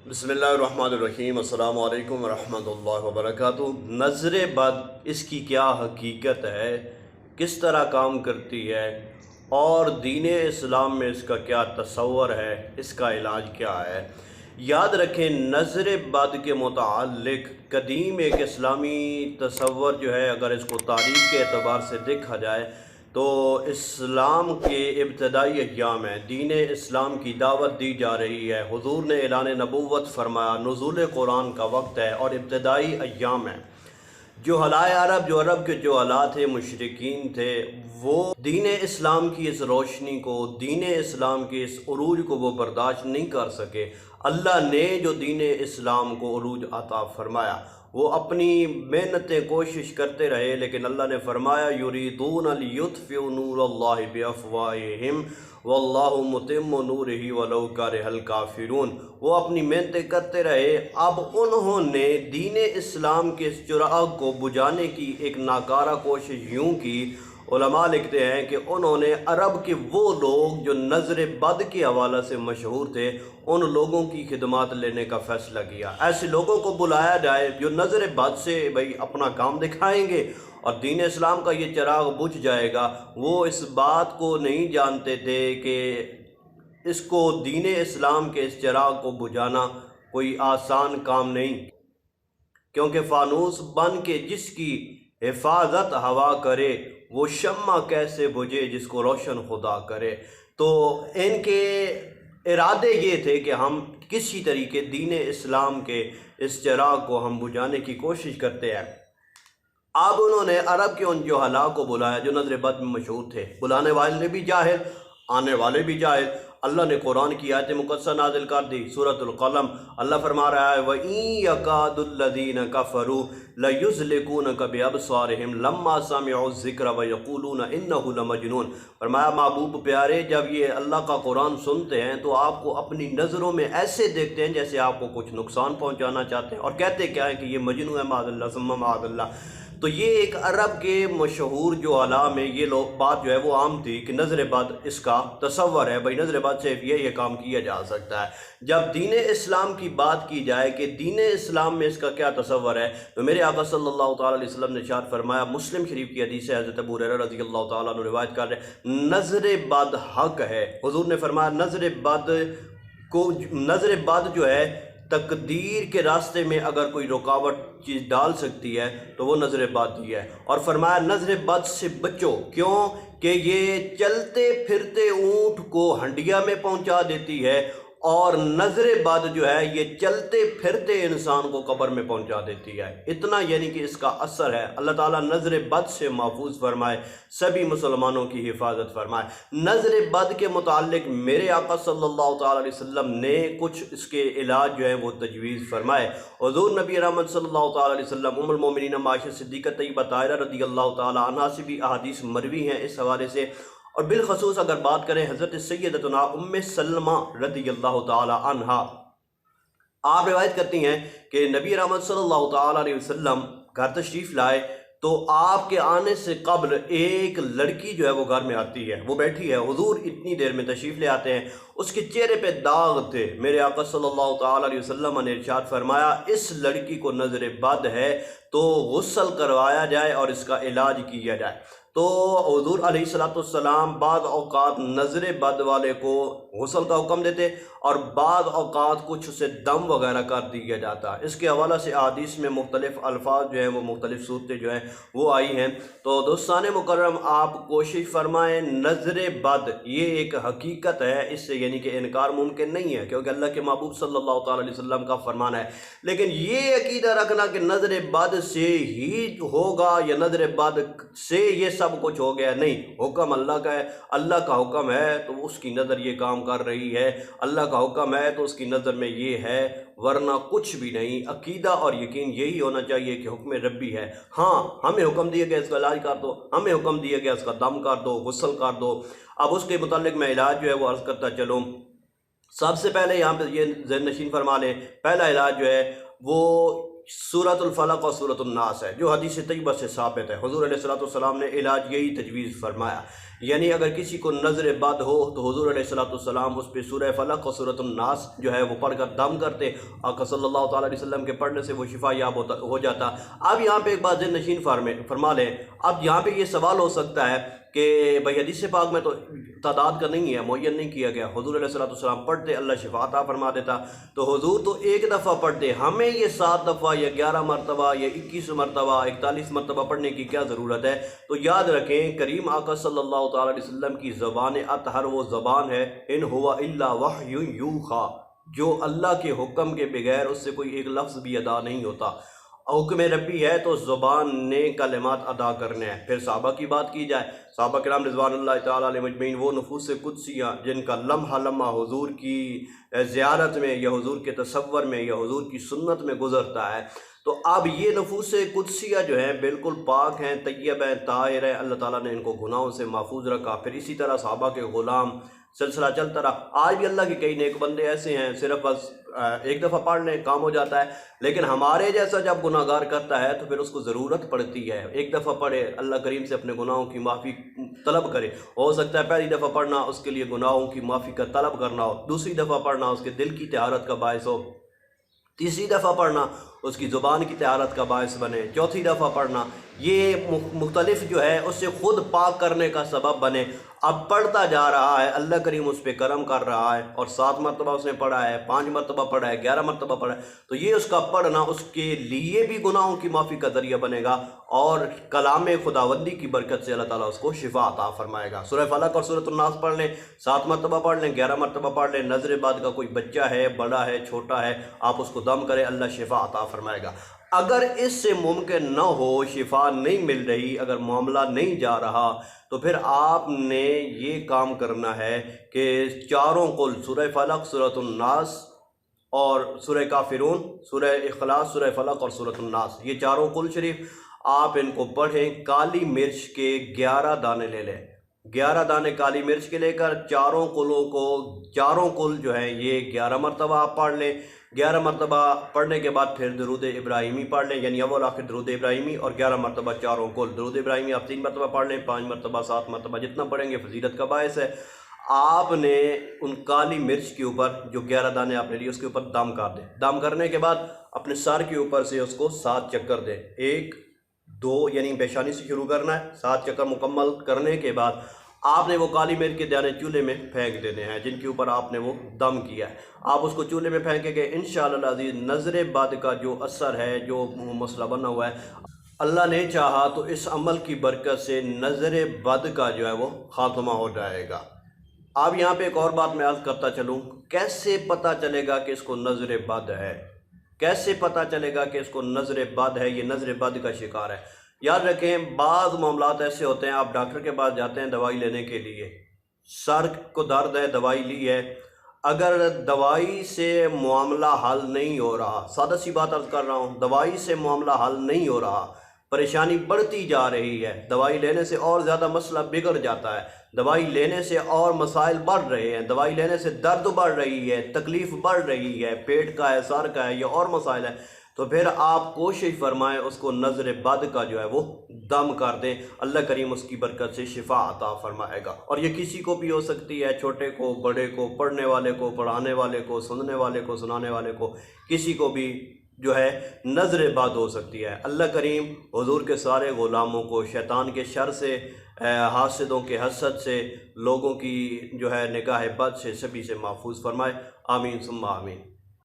بسم اللہ الرحمن الرحیم، السلام علیکم ورحمۃ اللہ وبرکاتہ۔ نظر بد، اس کی کیا حقیقت ہے، کس طرح کام کرتی ہے، اور دین اسلام میں اس کا کیا تصور ہے، اس کا علاج کیا ہے۔ یاد رکھیں، نظر بد کے متعلق قدیم ایک اسلامی تصور جو ہے، اگر اس کو تاریخ کے اعتبار سے دیکھا جائے تو اسلام کے ابتدائی ایام ہیں، دین اسلام کی دعوت دی جا رہی ہے، حضور نے اعلان نبوت فرمایا، نزول قرآن کا وقت ہے اور ابتدائی ایام ہیں۔ جو عرب کے جو حالات تھے، مشرکین تھے، وہ دین اسلام کی اس روشنی کو، دین اسلام کے اس عروج کو وہ برداشت نہیں کر سکے۔ اللہ نے جو دین اسلام کو عروج عطا فرمایا، وہ اپنی محنتیں کوشش کرتے رہے، لیکن اللہ نے فرمایا یریدون لیطفئوا نور اللہ بافواہہم واللہ متم نورہ ولو کرہ الکافرون۔ وہ اپنی محنتیں کرتے رہے، اب انہوں نے دین اسلام کے اس چراغ کو بجھانے کی ایک ناکارہ کوشش یوں کی۔ علماء لکھتے ہیں کہ انہوں نے عرب کے وہ لوگ جو نظر بد کے حوالے سے مشہور تھے، ان لوگوں کی خدمات لینے کا فیصلہ کیا۔ ایسے لوگوں کو بلایا جائے جو نظر بد سے اپنا کام دکھائیں گے اور دین اسلام کا یہ چراغ بجھ جائے گا۔ وہ اس بات کو نہیں جانتے تھے کہ اس کو دین اسلام کے اس چراغ کو بجھانا کوئی آسان کام نہیں، کیونکہ فانوس بن کے جس کی حفاظت ہوا کرے، وہ شمع کیسے بجھے جس کو روشن خدا کرے۔ تو ان کے ارادے یہ تھے کہ ہم کسی طریقے دین اسلام کے اس چراغ کو ہم بجھانے کی کوشش کرتے ہیں۔ اب انہوں نے عرب کے ان جو حالات کو بلایا جو نظر بد میں مشہور تھے، بلانے والے بھی جاہل، آنے والے بھی جاہل۔ اللہ نے قرآن کی آیت مقدسہ نازل کر دی، سورۃ القلم۔ اللہ فرما رہا ہے وَإِن يَكَادُ الَّذِينَ كَفَرُوا لَيُزْلِقُونَكَ بِأَبْصَارِهِمْ لَمَّا سَمِعُوا الذِّكْرَ وَيَقُولُونَ إِنَّهُ لَمَجْنُونٌ۔ فرمایا محبوب پیارے، جب یہ اللہ کا قرآن سنتے ہیں تو آپ کو اپنی نظروں میں ایسے دیکھتے ہیں جیسے آپ کو کچھ نقصان پہنچانا چاہتے ہیں، اور کہتے کیا ہے کہ یہ مجنون ہے، معاذ اللہ ثم معاذ اللہ۔ تو یہ ایک عرب کے مشہور جو علا میں یہ بات جو ہے وہ عام تھی کہ نظر بد اس کا تصور ہے، نظر بد سے یہ کام کیا جا سکتا ہے۔ جب دین اسلام کی بات کی جائے کہ دین اسلام میں اس کا کیا تصور ہے، تو میرے آقا صلی اللہ تعالیٰ علیہ وسلم نے ارشاد فرمایا، مسلم شریف کی حدیث ہے، حضرت ابو ہریرہ رضی اللہ تعالیٰ عنہ روایت کر رہے، نظر بد حق ہے۔ حضور نے فرمایا نظر بد جو ہے، تقدیر کے راستے میں اگر کوئی رکاوٹ چیز ڈال سکتی ہے تو وہ نظر بد ہی ہے، اور فرمایا نظر بد سے بچو، کیوں کہ یہ چلتے پھرتے اونٹ کو ہنڈیا میں پہنچا دیتی ہے، اور نظر بد جو ہے یہ چلتے پھرتے انسان کو قبر میں پہنچا دیتی ہے۔ اتنا یعنی کہ اس کا اثر ہے۔ اللہ تعالیٰ نظر بد سے محفوظ فرمائے، سبھی مسلمانوں کی حفاظت فرمائے۔ نظر بد کے متعلق میرے آقا صلی اللہ تعالیٰ علیہ وسلم نے کچھ اس کے علاج جو ہیں وہ تجویز فرمائے۔ حضور نبی رحمت صلی اللہ تعالیٰ علیہ وسلم ام المومنین عائشہ صدیقہ طیبہ طاہرہ رضی اللہ تعالیٰ عنہا سے بھی احادیث مروی ہیں اس حوالے سے، اور بالخصوص اگر بات کریں حضرت سیدتنا ام سلمہ رضی اللہ تعالی عنہا، آپ روایت کرتی ہیں کہ نبی رحمت صلی اللہ تعالی علیہ وسلم گھر تشریف لائے تو آپ کے آنے سے قبل ایک لڑکی جو ہے وہ گھر میں آتی ہے، وہ بیٹھی ہے، حضور اتنی دیر میں تشریف لے آتے ہیں، اس کے چہرے پہ داغ تھے۔ میرے آقا صلی اللہ تعالی علیہ وسلم نے ارشاد فرمایا اس لڑکی کو نظر بد ہے تو غسل کروایا جائے اور اس کا علاج کیا جائے۔ تو حضور علیہ السلام بعض اوقات نظر بد والے کو غسل کا حکم دیتے، اور بعض اوقات کچھ اسے دم وغیرہ کر دیا جاتا۔ اس کے حوالے سے احادیث میں مختلف الفاظ جو ہیں وہ مختلف صورتیں جو ہیں وہ آئی ہیں۔ تو دوستان مکرم، آپ کوشش فرمائیں، نظر بد یہ ایک حقیقت ہے، اس سے یعنی کہ انکار ممکن نہیں ہے، کیونکہ اللہ کے محبوب صلی اللہ تعالیٰ علیہ وسلم کا فرمان ہے۔ لیکن یہ عقیدہ رکھنا کہ نظر بد سے ہی ہوگا یا نظر بد سے یہ سب کچھ ہو گیا، نہیں، حکم اللہ کا ہے، اللہ کا حکم ہے تو اس کی نظر یہ کام کر رہی ہے، اللہ کا حکم ہے تو اس کی نظر میں یہ ہے، ورنہ کچھ بھی نہیں۔ عقیدہ اور یقین یہی ہونا چاہیے کہ حکم ربی ہے۔ ہاں، ہمیں حکم دیا گیا اس کا علاج کر دو، ہمیں حکم دیا گیا اس کا دم کر دو، غسل کر دو۔ اب اس کے متعلق میں علاج جو ہے وہ عرض کرتا چلوں۔ سب سے پہلے یہاں پہ یہ ذہن نشین فرما لیں، پہلا علاج جو ہے وہ سورۃ الفلق اور سورۃ الناس ہے، جو حدیث طیبہ سے ثابت ہے۔ حضور علیہ السلام نے علاج یہی تجویز فرمایا، یعنی اگر کسی کو نظر بد ہو تو حضور علیہ السلام اس پہ سورہ فلق اور سورۃ الناس جو ہے وہ پڑھ کر دم کرتے، آقا صلی اللہ تعالیٰ علیہ وسلم کے پڑھنے سے وہ شفا یاب ہو جاتا۔ اب یہاں پہ ایک بات ذہن نشین فرما لیں، اب یہاں پہ یہ سوال ہو سکتا ہے کہ بھئی حدیث پاک میں تو تعداد کا نہیں ہے، معین نہیں کیا گیا، حضور علیہ السلام پڑھتے اللہ شفا عطا فرما دیتا، تو حضور تو ایک دفعہ پڑھتے، ہمیں یہ 7 دفعہ یا 11 مرتبہ یا 21 مرتبہ 41 مرتبہ پڑھنے کی کیا ضرورت ہے؟ تو یاد رکھیں کریم آقا صلی اللہ تعالیٰ علیہ وسلم کی زبان اطہر وہ زبان ہے ان ہوا الا وحی یوحی، جو اللہ کے حکم کے بغیر اس سے کوئی ایک لفظ بھی ادا نہیں ہوتا۔ حکم ربی ہے تو زبان نے کلمات ادا کرنے ہیں۔ پھر صحابہ کی بات کی جائے، صحابہ کرام رضوان اللہ تعالیٰ علیہ مجمعین وہ نفوس قدسیہ جن کا لمحہ لمحہ حضور کی زیارت میں یا حضور کے تصور میں یا حضور کی سنت میں گزرتا ہے، تو اب یہ نفوس قدسیہ جو ہیں بالکل پاک ہیں، طیب ہیں، طاہر ہیں، اللہ تعالیٰ نے ان کو گناہوں سے محفوظ رکھا۔ پھر اسی طرح صحابہ کے غلام سلسلہ چلتا رہا۔ آج بھی اللہ کے کئی نیک بندے ایسے ہیں صرف بس ایک دفعہ پڑھ لیں کام ہو جاتا ہے، لیکن ہمارے جیسا جب گناہ گار کرتا ہے تو پھر اس کو ضرورت پڑتی ہے ایک دفعہ پڑھے، اللہ کریم سے اپنے گناہوں کی معافی طلب کرے۔ ہو سکتا ہے پہلی دفعہ پڑھنا اس کے لیے گناہوں کی معافی کا طلب کرنا ہو، دوسری دفعہ پڑھنا اس کے دل کی طہارت کا باعث ہو، تیسری دفعہ پڑھنا اس کی زبان کی طہارت کا باعث بنے، چوتھی دفعہ پڑھنا یہ مختلف جو ہے اس سے خود پاک کرنے کا سبب بنے۔ اب پڑھتا جا رہا ہے، اللہ کریم اس پہ کرم کر رہا ہے، اور 7 مرتبہ اس نے پڑھا ہے، 5 مرتبہ پڑھا ہے، 11 مرتبہ پڑھا ہے، تو یہ اس کا پڑھنا اس کے لیے بھی گناہوں کی معافی کا ذریعہ بنے گا، اور کلام خداوندی کی برکت سے اللہ تعالیٰ اس کو شفا عطا فرمائے گا۔ سورہ فلق اور سورۃ الناس پڑھ لیں، 7 مرتبہ پڑھ لیں، 11 مرتبہ پڑھ لیں، نظر بد کا کوئی بچہ ہے، بڑا ہے، چھوٹا ہے، آپ اس کو دم کریں، اللہ شفا عطا فرمائے گا۔ اگر اس سے ممکن نہ ہو، شفا نہیں مل رہی، اگر معاملہ نہیں جا رہا، تو پھر آپ نے یہ کام کرنا ہے کہ چاروں قل سورہ فلق، سورۃ الناس اور سورہ کافرون، سورہ اخلاص، سورہ فلق اور سورۃ الناس، یہ چاروں قل شریف آپ ان کو پڑھیں۔ کالی مرچ کے 11 دانے لے لیں، 11 دانے کالی مرچ کے لے کر چاروں قل جو ہیں یہ 11 مرتبہ آپ پڑھ لیں۔ 11 مرتبہ پڑھنے کے بعد پھر درود ابراہیمی پڑھ لیں، یعنی اول آخر درود ابراہیمی، اور 11 مرتبہ چاروں قل۔ درود ابراہیمی آپ 3 مرتبہ پڑھ لیں، 5 مرتبہ، 7 مرتبہ، جتنا پڑھیں گے فضیلت کا باعث ہے۔ آپ نے ان کالی مرچ کے اوپر جو 11 دانے آپ نے لیے اس کے اوپر دم کر دیں۔ دم کرنے کے بعد اپنے سر کے اوپر سے اس کو 7 چکر دیں، 1 2 یعنی پیشانی سے شروع کرنا ہے، 7 چکر مکمل کرنے کے بعد آپ نے وہ کالی مرچ کے دانے چولہے میں پھینک دینے ہیں جن کے اوپر آپ نے وہ دم کیا ہے۔ آپ اس کو چولہے میں پھینکیں گے، انشاءاللہ العزیز نظر بد کا جو اثر ہے، جو مسئلہ بنا ہوا ہے، اللہ نے چاہا تو اس عمل کی برکت سے نظر بد کا جو ہے وہ خاتمہ ہو جائے گا۔ اب یہاں پہ ایک اور بات میں عرض کرتا چلوں، کیسے پتہ چلے گا کہ اس کو نظر بد ہے؟ کیسے پتہ چلے گا کہ اس کو نظر بد ہے، یہ نظر بد کا شکار ہے؟ یاد رکھیں بعض معاملات ایسے ہوتے ہیں، آپ ڈاکٹر کے پاس جاتے ہیں دوائی لینے کے لیے، سر کو درد ہے، دوائی لی ہے، اگر دوائی سے معاملہ حل نہیں ہو رہا، سادہ سی بات عرض کر رہا ہوں، دوائی سے معاملہ حل نہیں ہو رہا، پریشانی بڑھتی جا رہی ہے، دوائی لینے سے اور زیادہ مسئلہ بگڑ جاتا ہے، دوائی لینے سے اور مسائل بڑھ رہے ہیں، دوائی لینے سے درد بڑھ رہی ہے، تکلیف بڑھ رہی ہے، پیٹ کا ہے، سر کا ہے، یا اور مسائل ہیں، تو پھر آپ کوشش فرمائیں اس کو نظر بد کا جو ہے وہ دم کر دیں، اللہ کریم اس کی برکت سے شفا عطا فرمائے گا۔ اور یہ کسی کو بھی ہو سکتی ہے، چھوٹے کو، بڑے کو، پڑھنے والے کو، پڑھانے والے کو، سننے والے کو، سنانے والے کو، کسی کو بھی جو ہے نظر بد ہو سکتی ہے۔ اللہ کریم حضور کے سارے غلاموں کو شیطان کے شر سے، حاسدوں کے حسد سے، لوگوں کی جو ہے نگاہ بد سے، سبھی سے محفوظ فرمائے، آمین ثم آمین۔